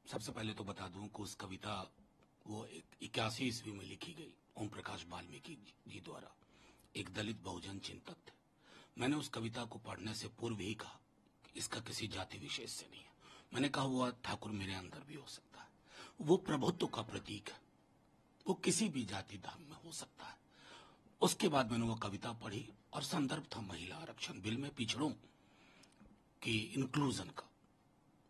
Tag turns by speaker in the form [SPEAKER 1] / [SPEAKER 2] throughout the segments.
[SPEAKER 1] सबसे पहले तो बता दूं कि उस कविता वो 81 ईस्वी में लिखी गई ओम प्रकाश वाल्मीकि जी द्वारा। एक दलित बहुजन चिंतक थे। मैंने उस कविता को पढ़ने से पूर्व ही कहा कि इसका किसी जाति विशेष से नहीं है। मैंने कहा हुआ ठाकुर मेरे अंदर भी हो सकता है। वो प्रभुत्व का प्रतीक है, वो किसी भी जाति धर्म में हो सकता है। उसके बाद मैंने वो कविता पढ़ी और संदर्भ था महिला आरक्षण बिल में पिछड़ों की इंक्लूजन का।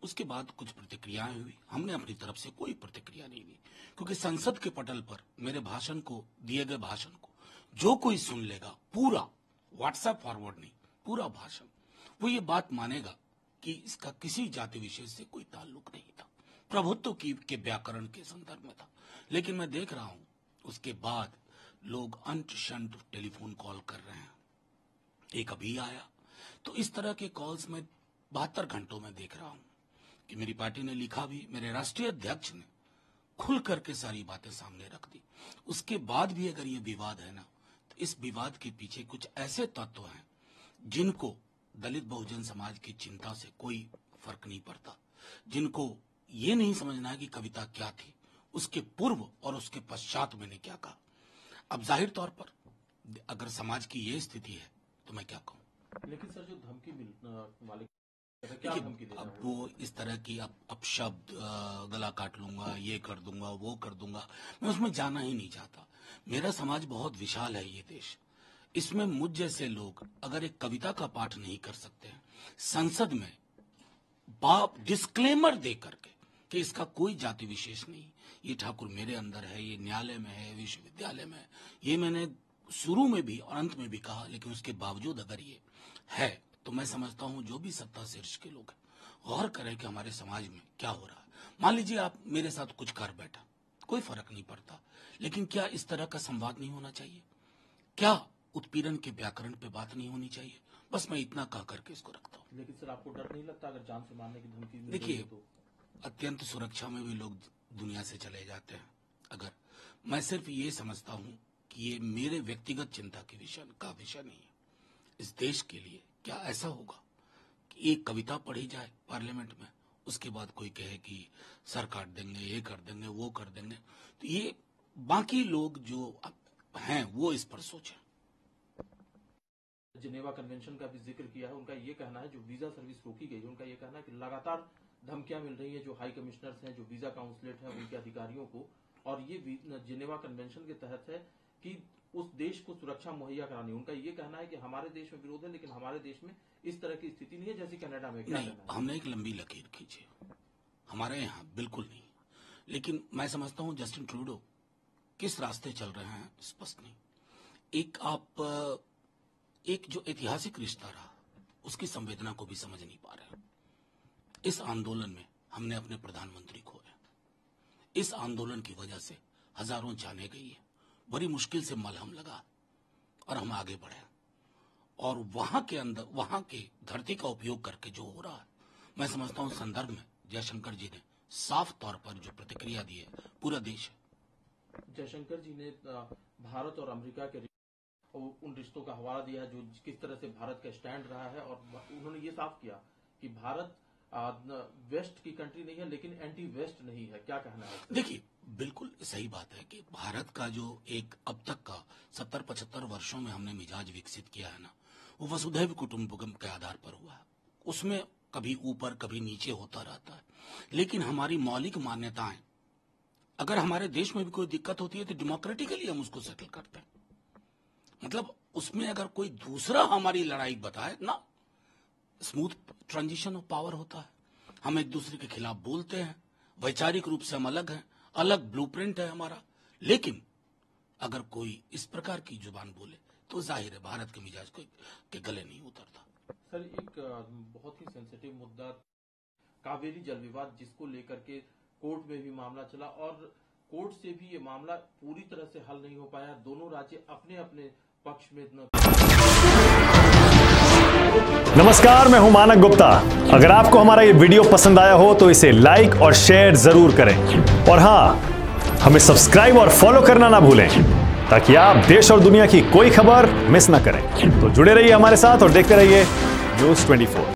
[SPEAKER 1] उसके बाद कुछ प्रतिक्रियाएं हुई। हमने अपनी तरफ से कोई प्रतिक्रिया नहीं दी, क्योंकि संसद के पटल पर मेरे भाषण को, दिए गए भाषण को जो कोई सुन लेगा, पूरा व्हाट्सएप फॉरवर्ड नहीं, पूरा भाषण, वो ये बात मानेगा कि इसका किसी जाति विशेष से कोई ताल्लुक नहीं था, प्रभुत्व के व्याकरण के संदर्भ में था। लेकिन मैं देख रहा हूं उसके बाद लोग अंट शंट टेलीफोन कॉल कर रहे हैं। एक अभी आया, तो इस तरह के कॉल्स में 72 घंटों में देख रहा हूं कि मेरी पार्टी ने लिखा भी, मेरे राष्ट्रीय अध्यक्ष ने खुल करके सारी बातें सामने रख दी। उसके बाद भी अगर ये विवाद है ना, तो इस विवाद के पीछे कुछ ऐसे तत्व हैं जिनको दलित बहुजन समाज की चिंता से कोई फर्क नहीं पड़ता, जिनको ये नहीं समझना है कि कविता क्या थी, उसके पूर्व और उसके पश्चात मैंने क्या कहा। अब जाहिर तौर पर अगर समाज की ये स्थिति है तो मैं क्या कहूं।
[SPEAKER 2] लेकिन सर, जो धमकी वाले
[SPEAKER 1] अब वो इस तरह की अपशब्द, गला काट लूंगा, ये कर दूंगा, वो कर दूंगा, मैं उसमें जाना ही नहीं चाहता। मेरा समाज बहुत विशाल है, ये देश, इसमें मुझ जैसे लोग अगर एक कविता का पाठ नहीं कर सकते हैं संसद में बाप डिस्क्लेमर दे करके कि इसका कोई जाति विशेष नहीं, ये ठाकुर मेरे अंदर है, ये न्यायालय में है, विश्वविद्यालय में है, ये मैंने शुरू में भी और अंत में भी कहा, लेकिन उसके बावजूद अगर ये है तो मैं समझता हूं जो भी सत्ता शीर्ष के लोग हैं गौर करें कि हमारे समाज में क्या हो रहा है। मान लीजिए आप मेरे साथ कुछ कर बैठा, कोई फर्क नहीं पड़ता, लेकिन क्या इस तरह का संवाद नहीं होना चाहिए? क्या उत्पीड़न के व्याकरण पे बात नहीं होनी चाहिए? बस मैं इतना कह करके इसको रखता हूँ।
[SPEAKER 2] लेकिन सर, आपको डर नहीं लगता अगर जान से मारने की धमकी?
[SPEAKER 1] देखिए, अत्यंत सुरक्षा में भी लोग दुनिया से चले जाते हैं। अगर मैं सिर्फ ये समझता हूँ कि ये मेरे व्यक्तिगत चिंता के का विषय नहीं है। इस देश के लिए क्या ऐसा होगा कि एक कविता पढ़ी जाए पार्लियामेंट में, उसके बाद कोई कहे कि सर काट देंगे, ये कर देंगे, वो कर देंगे, तो ये बाकी लोग जो हैं वो इस पर सोचें।
[SPEAKER 2] जिनेवा कन्वेंशन का भी जिक्र किया है। उनका ये कहना है, जो वीजा सर्विस रोकी गई है, उनका ये कहना है कि लगातार धमकियां मिल रही है जो हाई कमिश्नर्स हैं, जो वीजा काउंसलेट हैं, उनके अधिकारियों को, और ये जिनेवा कन्वेंशन के तहत है कि उस देश को सुरक्षा मुहैया करानी। उनका ये कहना है कि हमारे देश में विरोध है, लेकिन हमारे देश में इस तरह की स्थिति नहीं है जैसी कनाडा में। क्या
[SPEAKER 1] नहीं, हमने एक लंबी लकीर खींची, हमारे यहाँ बिल्कुल नहीं। लेकिन मैं समझता हूँ जस्टिन ट्रूडो किस रास्ते चल रहे हैं स्पष्ट नहीं। एक जो ऐतिहासिक रिश्ता रहा उसकी संवेदना को भी समझ नहीं पा रहे। इस आंदोलन में हमने अपने प्रधानमंत्री खोया। इस आंदोलन की वजह से हजारों जाने गई है, बड़ी मुश्किल से मलहम लगा और हम आगे बढ़े। और वहां के अंदर, वहां के धरती का उपयोग करके जो हो रहा है, मैं समझता हूं संदर्भ में जयशंकर जी ने साफ तौर पर जो प्रतिक्रिया दी है, पूरा देश है।
[SPEAKER 2] जयशंकर जी ने भारत और अमेरिका के उन रिश्तों का हवाला दिया है जो किस तरह से भारत का स्टैंड रहा है, और उन्होंने ये साफ किया कि भारत वेस्ट की कंट्री नहीं है, लेकिन एंटी वेस्ट नहीं है। क्या कहना है?
[SPEAKER 1] देखिए, बिल्कुल सही बात है कि भारत का जो एक अब तक का 70-75 वर्षों में हमने मिजाज विकसित किया है ना, वो वसुधैव कुटुंबकम के आधार पर हुआ है। उसमें कभी ऊपर कभी नीचे होता रहता है, लेकिन हमारी मौलिक मान्यताएं, अगर हमारे देश में भी कोई दिक्कत होती है तो डेमोक्रेटिकली हम उसको सेटल करते हैं। मतलब उसमें अगर कोई दूसरा हमारी लड़ाई बताए ना, स्मूथ ट्रांजिशन ऑफ पावर होता है। हम एक दूसरे के खिलाफ बोलते हैं, वैचारिक रूप से हम अलग हैं, अलग ब्लूप्रिंट है हमारा, लेकिन अगर कोई इस प्रकार की जुबान बोले तो जाहिर है भारत के मिजाज के गले नहीं उतरता।
[SPEAKER 2] सर, एक बहुत ही सेंसिटिव मुद्दा कावेरी जल विवाद, जिसको लेकर के कोर्ट में भी मामला चला और कोर्ट से भी ये मामला पूरी तरह से हल नहीं हो पाया। दोनों राज्य अपने अपने पक्ष में
[SPEAKER 3] नमस्कार, मैं हूं मानक गुप्ता। अगर आपको हमारा ये वीडियो पसंद आया हो तो इसे लाइक और शेयर जरूर करें, और हां, हमें सब्सक्राइब और फॉलो करना ना भूलें ताकि आप देश और दुनिया की कोई खबर मिस ना करें। तो जुड़े रहिए हमारे साथ और देखते रहिए न्यूज़ 24।